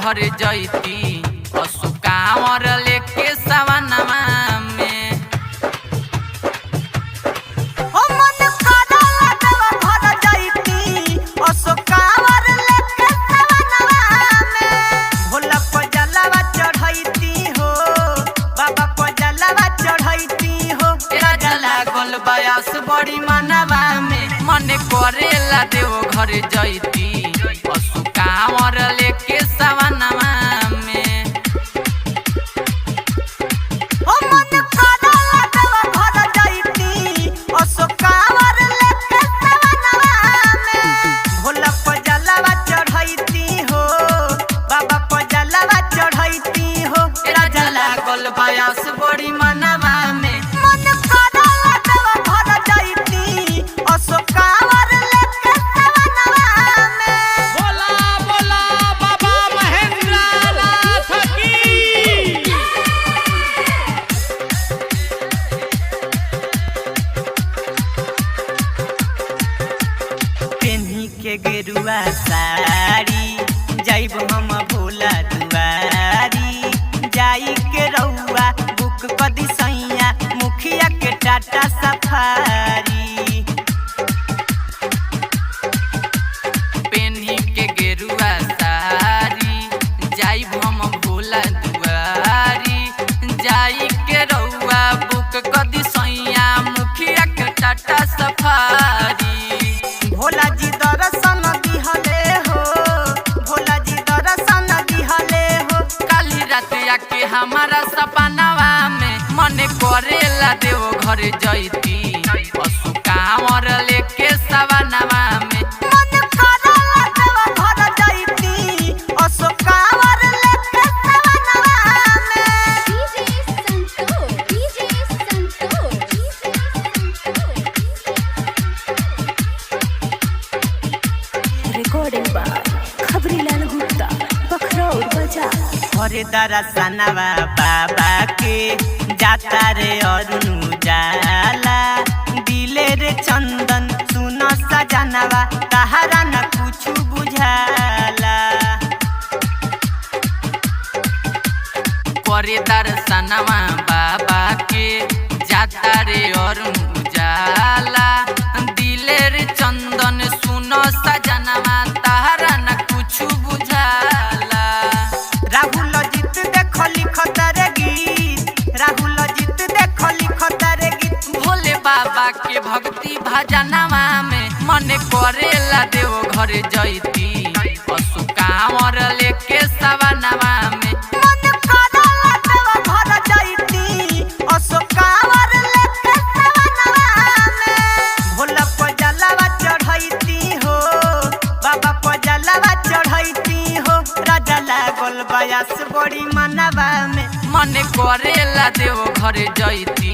घर जैती असु कांवर लेके सवनमा में ओ मन करला देव घर जैती असु कांवर लेके सवनमा में भोला को जलवा चढ़ैती हो बाबा को जलवा चढ़ैती हो राजा लागल बयास बड़ी मनवा में मन करेला देव घर जैती असु कांवर लेके सवनमा में ओ मन करला देव घर जैती असु कांवर लेके सवनमा में भोला को जलवा चढ़ैती हो बाबा को जलवा चढ़ैती हो राजा लागल बयास बड़ी मनवा में मन करला देव घर जैती असु कांवर लेके सवनमा में बोला बोला बाबा महेंद्रनाथ की पेन्ही के गेरुआ साड़ी जाइब हम भोला दुआरी जाई के रउआ बुक कदी सैया मुखिया के टाटा सफारी पेन्ही के गेरुआ साड़ी जाइब हम भोला दुआरी जाई के रउआ बुक कदी सैया मुखिया के टाटा सफारी भोला जी दर्शन दिहले हो भोला जी दर्शन दिहले हो काली रात आके हमारा सपनावा में मन करेला देव घर जैती असु कांवर लेके सवनमा में मन करला देव घर जैती असु कांवर लेके सवनमा में DJ Santoor recording by Khabrilal Gupta Bakhraur Bazaar हरे दरसनवा बाबा के जाता रे अरुण जाला दिले रे चंदन सुन सजनवा तहरा न कुछ बुझाला करे दर्शनवा बाबा के जाता रे और उजाला दिले रे चंदन सुनो सजनवा तारा न कुछ बुझाला राहुल जीत देख लिखत रे गीत राहुल जीत देख लिखत रे गीत भोले बाबा के भक्ति भजनवा में मन करेला देव घर जैती असु कांवर लेके सवनवा में मन करला देव घर जैती असु कांवर लेके सवनवा में भोला को जलवा चढ़ैती हो बाबा को जलवा चढ़ैती हो राजा लागल बयास बड़ी मनवा में मन करेला देव घर जैती